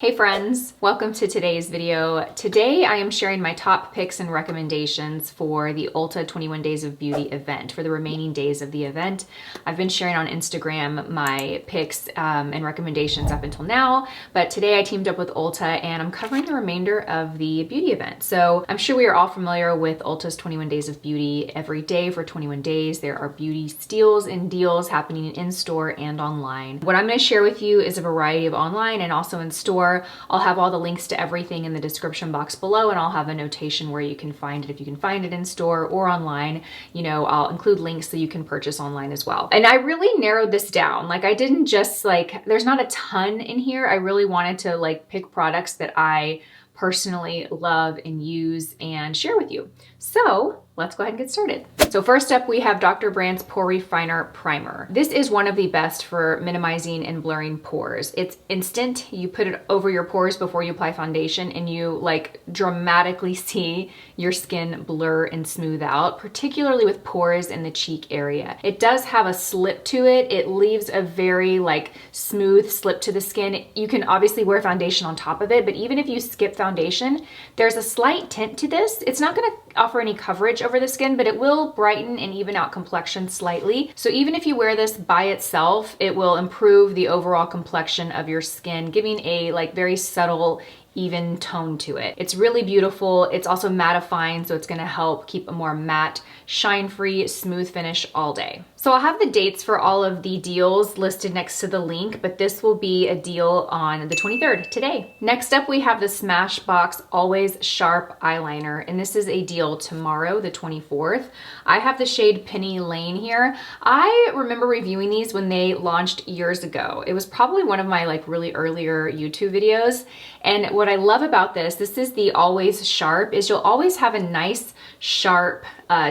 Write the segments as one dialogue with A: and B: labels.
A: Hey friends, welcome to today's video. Today I am sharing my top picks and recommendations for the Ulta 21 Days of Beauty event, for the remaining days of the event. I've been sharing on Instagram my picks and recommendations up until now, but today I teamed up with Ulta and I'm covering the remainder of the beauty event. So I'm sure we are all familiar with Ulta's 21 Days of Beauty. Every day for 21 days, there are beauty steals and deals happening in store and online. What I'm going to share with you is a variety of online and also in store. I'll have all the links to everything in the description box below, and I'll have a notation where you can find it if you can find it in store or online. You know, I'll include links so you can purchase online as well. And I really narrowed this down. Like, I didn't just there's not a ton in here. I really wanted to pick products that I personally love and use and share with you. So let's go ahead and get started. So first up, we have Dr. Brandt's Pore Refiner Primer. This is one of the best for minimizing and blurring pores. It's instant. You put it over your pores before you apply foundation and you dramatically see your skin blur and smooth out, particularly with pores in the cheek area. It does have a slip to it. It leaves a very smooth slip to the skin. You can obviously wear foundation on top of it, but even if you skip foundation, there's a slight tint to this. It's not gonna offer any coverage over the skin, but it will brighten and even out complexion slightly. So even if you wear this by itself, it will improve the overall complexion of your skin, giving a very subtle, even tone to it. It's really beautiful. It's also mattifying, so it's gonna help keep a more matte, shine-free, smooth finish all day. So I'll have the dates for all of the deals listed next to the link, but this will be a deal on the 23rd, today. Next up, we have the Smashbox Always Sharp Eyeliner, and this is a deal tomorrow, the 24th. I have the shade Penny Lane here. I remember reviewing these when they launched years ago. It was probably one of my really earlier YouTube videos, and what I love about this is the Always Sharp, is you'll always have a nice sharp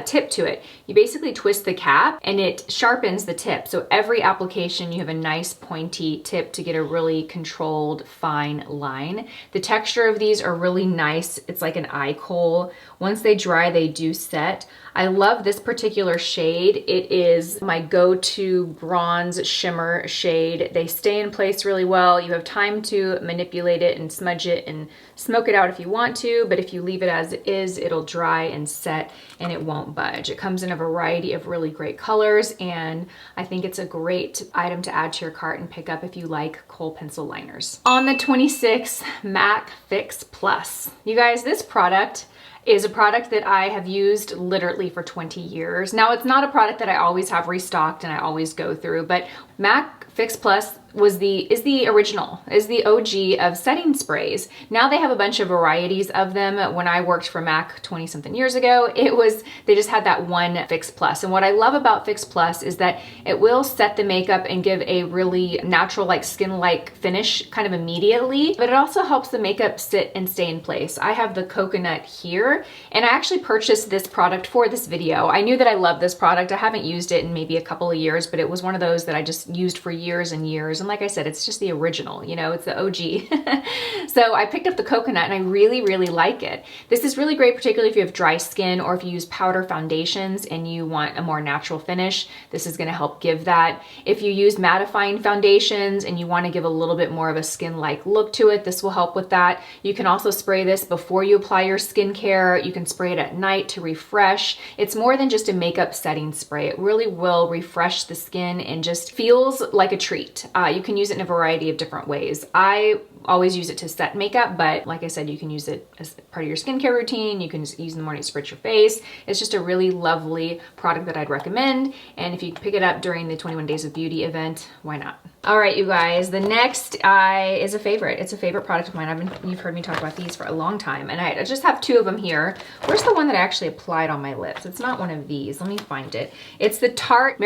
A: tip to it. You basically twist the cap and it sharpens the tip. So every application you have a nice pointy tip to get a really controlled fine line. The texture of these are really nice. It's like an eye kohl. Once they dry, they do set. I love this particular shade. It is my go-to bronze shimmer shade. They stay in place really well. You have time to manipulate it and smudge it and smoke it out if you want to, but if you leave it as is, it'll dry and set and it won't budge. It comes in a variety of really great colors, and I think it's a great item to add to your cart and pick up if you like kohl pencil liners. On the 26th, MAC Fix Plus. You guys, this product is a product that I have used literally for 20 years. Now, it's not a product that I always have restocked and I always go through, but MAC Fix Plus is the original, is the OG of setting sprays. Now they have a bunch of varieties of them. When I worked for MAC 20 something years ago, they just had that one Fix Plus. And what I love about Fix Plus is that it will set the makeup and give a really natural, skin-like finish kind of immediately, but it also helps the makeup sit and stay in place. I have the coconut here, and I actually purchased this product for this video. I knew that I loved this product. I haven't used it in maybe a couple of years, but it was one of those that I just used for years and years. And like I said, it's just the original, it's the OG. So I picked up the coconut and I really, really like it. This is really great, particularly if you have dry skin or if you use powder foundations and you want a more natural finish. This is gonna help give that. If you use mattifying foundations and you wanna give a little bit more of a skin-like look to it, this will help with that. You can also spray this before you apply your skincare. You can spray it at night to refresh. It's more than just a makeup setting spray. It really will refresh the skin and just feels like a treat. You can use it in a variety of different ways. I always use it to set makeup, but like I said, you can use it as part of your skincare routine. You can use it in the morning to spritz your face. It's just a really lovely product that I'd recommend. And if you pick it up during the 21 Days of Beauty event, why not? All right, you guys, the next is a favorite. It's a favorite product of mine. You've heard me talk about these for a long time, and I just have two of them here. Where's the one that I actually applied on my lips? It's not one of these. Let me find it. It's the Tarte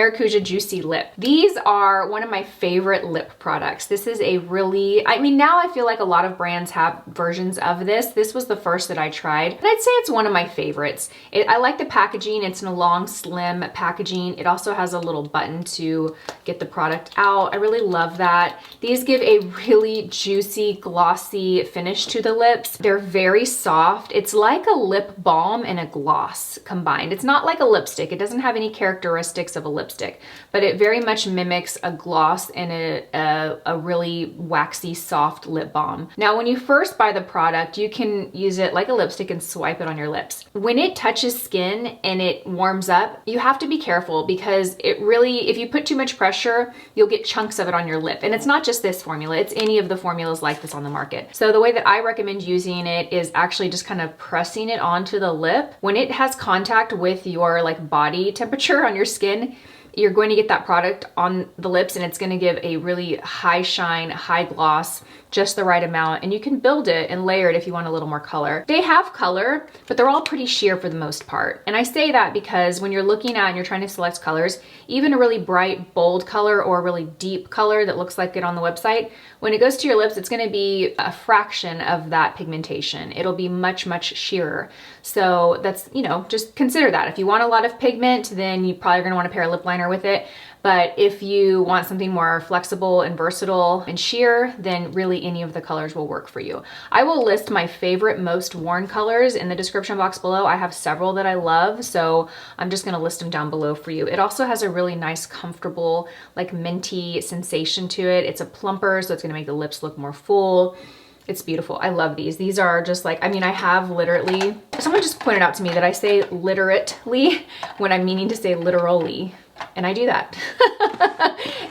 A: Juicy Lip. These are one of my favorite lip products. This is a really, now I feel like a lot of brands have versions of this. This was the first that I tried, and I'd say it's one of my favorites. I like the packaging. It's in a long, slim packaging. It also has a little button to get the product out. I really love that. These give a really juicy, glossy finish to the lips. They're very soft. It's like a lip balm and a gloss combined. It's not like a lipstick. It doesn't have any characteristics of a lipstick, but it very much mimics a gloss and a really waxy, soft lip lip balm. Now, when you first buy the product, you can use it like a lipstick and swipe it on your lips. When it touches skin and it warms up, you have to be careful because it really, if you put too much pressure, you'll get chunks of it on your lip. And it's not just this formula, it's any of the formulas like this on the market. So the way that I recommend using it is actually just kind of pressing it onto the lip. When it has contact with your like body temperature on your skin, you're going to get that product on the lips and it's going to give a really high shine, high gloss, just the right amount, and you can build it and layer it if you want a little more color. They have color, but they're all pretty sheer for the most part. And I say that because when you're looking at and you're trying to select colors, even a really bright, bold color or a really deep color that looks like it on the website, when it goes to your lips, it's going to be a fraction of that pigmentation. It'll be much, much sheerer. So that's, you know, just consider that. If you want a lot of pigment, then you probably are going to want to pair a lip liner with it. But if you want something more flexible and versatile and sheer, then really any of the colors will work for you. I will list my favorite most worn colors in the description box below. I have several that I love, so I'm just gonna list them down below for you. It also has a really nice, comfortable, like minty sensation to it. It's a plumper, so it's gonna make the lips look more full. It's beautiful. I love these. These are just like, I mean, I have literally, someone just pointed out to me that I say literately when I'm meaning to say literally. And I do that.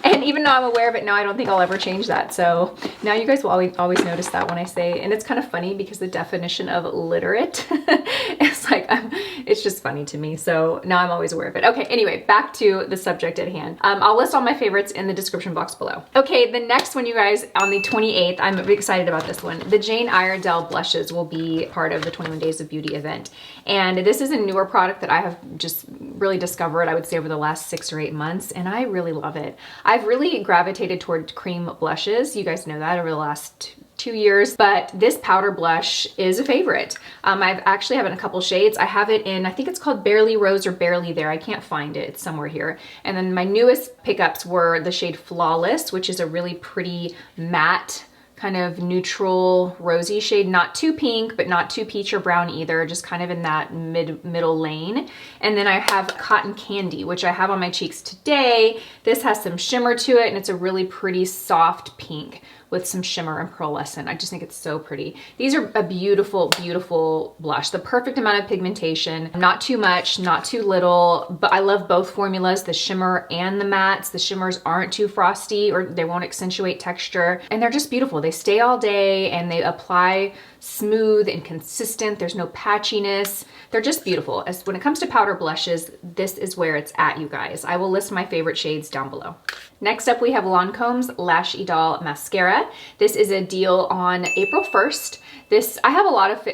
A: And even though I'm aware of it now, I don't think I'll ever change that. So now you guys will always notice that when I say, and it's kind of funny because the definition of literate is like, it's just funny to me. So now I'm always aware of it. Okay, anyway, back to the subject at hand. I'll list all my favorites in the description box below. Okay, the next one, you guys, on the 28th, I'm excited about this one. The Jane Iredell blushes will be part of the 21 Days of Beauty event. And this is a newer product that I have just really discovered, I would say, over the last 6 or 8 months, and I really love it. I've really gravitated toward cream blushes. You guys know that over the last 2 years, but this powder blush is a favorite. I've actually have it in a couple shades. I have it in, I think it's called Barely Rose or Barely There. I can't find it. It's somewhere here. And then my newest pickups were the shade Flawless, which is a really pretty matte, kind of neutral rosy shade, not too pink, but not too peach or brown either, just kind of in that middle lane. And then I have Cotton Candy, which I have on my cheeks today. This has some shimmer to it, and it's a really pretty soft pink with some shimmer and pearlescent. I just think it's so pretty. These are a beautiful, beautiful blush. The perfect amount of pigmentation, not too much, not too little, but I love both formulas, the shimmer and the mattes. The shimmers aren't too frosty or they won't accentuate texture, and they're just beautiful. They stay all day and they apply smooth and consistent. There's no patchiness. They're just beautiful. As when it comes to powder blushes, this is where it's at, you guys. I will list my favorite shades down below. Next up, we have Lancome's Lash Idol Mascara. This is a deal on April 1st. I have a lot of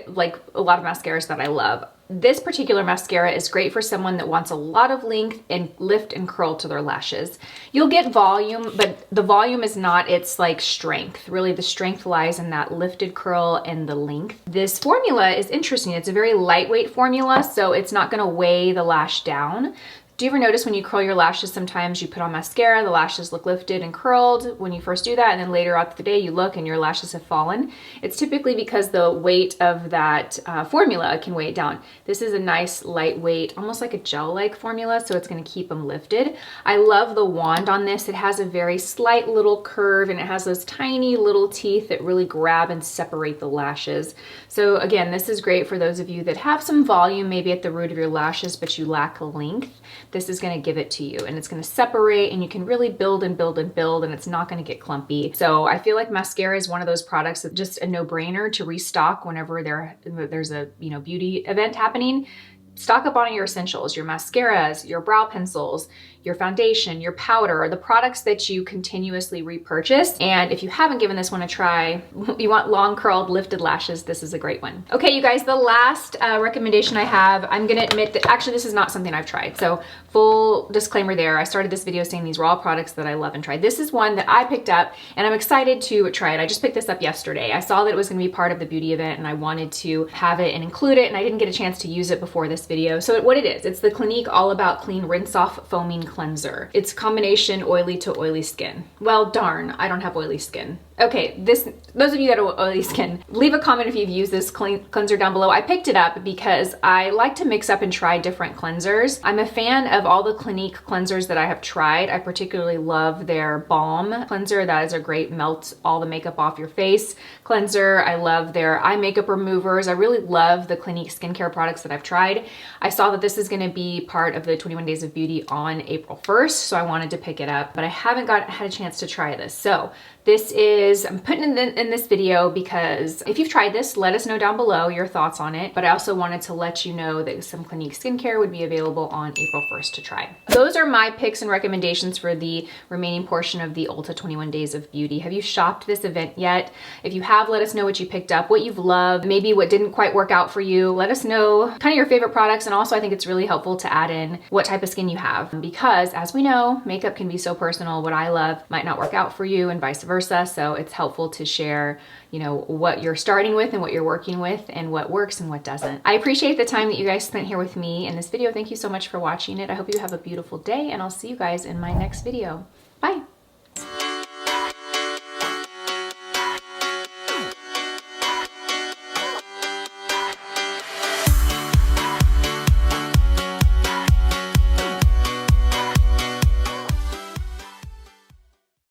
A: mascaras that I love. This particular mascara is great for someone that wants a lot of length and lift and curl to their lashes. You'll get volume, but the volume is not its like strength. Really, the strength lies in that lifted curl and the length. This formula is interesting. It's a very lightweight formula, so it's not gonna weigh the lash down. Do you ever notice when you curl your lashes, sometimes you put on mascara, the lashes look lifted and curled when you first do that, and then later out the day you look and your lashes have fallen? It's typically because the weight of that formula can weigh it down. This is a nice lightweight, almost like a gel-like formula, so it's gonna keep them lifted. I love the wand on this. It has a very slight little curve and it has those tiny little teeth that really grab and separate the lashes. So again, this is great for those of you that have some volume maybe at the root of your lashes, but you lack length. This is gonna give it to you, and it's gonna separate, and you can really build and build and build, and it's not gonna get clumpy. So I feel like mascara is one of those products that's just a no-brainer to restock whenever there's a beauty event happening. Stock up on your essentials, your mascaras, your brow pencils, your foundation, your powder, the products that you continuously repurchase. And if you haven't given this one a try, you want long curled lifted lashes, this is a great one. Okay, you guys, the last recommendation I have, I'm gonna admit that actually this is not something I've tried. So full disclaimer there, I started this video saying these were all products that I love and tried. This is one that I picked up and I'm excited to try it. I just picked this up yesterday. I saw that it was gonna be part of the beauty event and I wanted to have it and include it, and I didn't get a chance to use it before this video. So what it is, it's the Clinique All About Clean Rinse Off Foaming Cleanser. It's combination oily to oily skin. Well, darn, I don't have oily skin. Okay, those of you that are oily skin, leave a comment if you've used this cleanser down below. I picked it up because I like to mix up and try different cleansers. I'm a fan of all the Clinique cleansers that I have tried. I particularly love their balm cleanser. That is a great melt all the makeup off your face cleanser. I love their eye makeup removers. I really love the Clinique skincare products that I've tried. I saw that this is gonna be part of the 21 Days of Beauty on April 1st, so I wanted to pick it up, but I haven't had a chance to try this. So this is, I'm putting it in this video because if you've tried this, let us know down below your thoughts on it. But I also wanted to let you know that some Clinique skincare would be available on April 1st to try. Those are my picks and recommendations for the remaining portion of the Ulta 21 Days of Beauty. Have you shopped this event yet? If you have, let us know what you picked up, what you've loved, maybe what didn't quite work out for you. Let us know kind of your favorite products. And also I think it's really helpful to add in what type of skin you have, because as we know, makeup can be so personal. What I love might not work out for you and vice versa. So it's helpful to share, you know, what you're starting with and what you're working with and what works and what doesn't. I appreciate the time that you guys spent here with me in this video. Thank you so much for watching it. I hope you have a beautiful day, and I'll see you guys in my next video. Bye.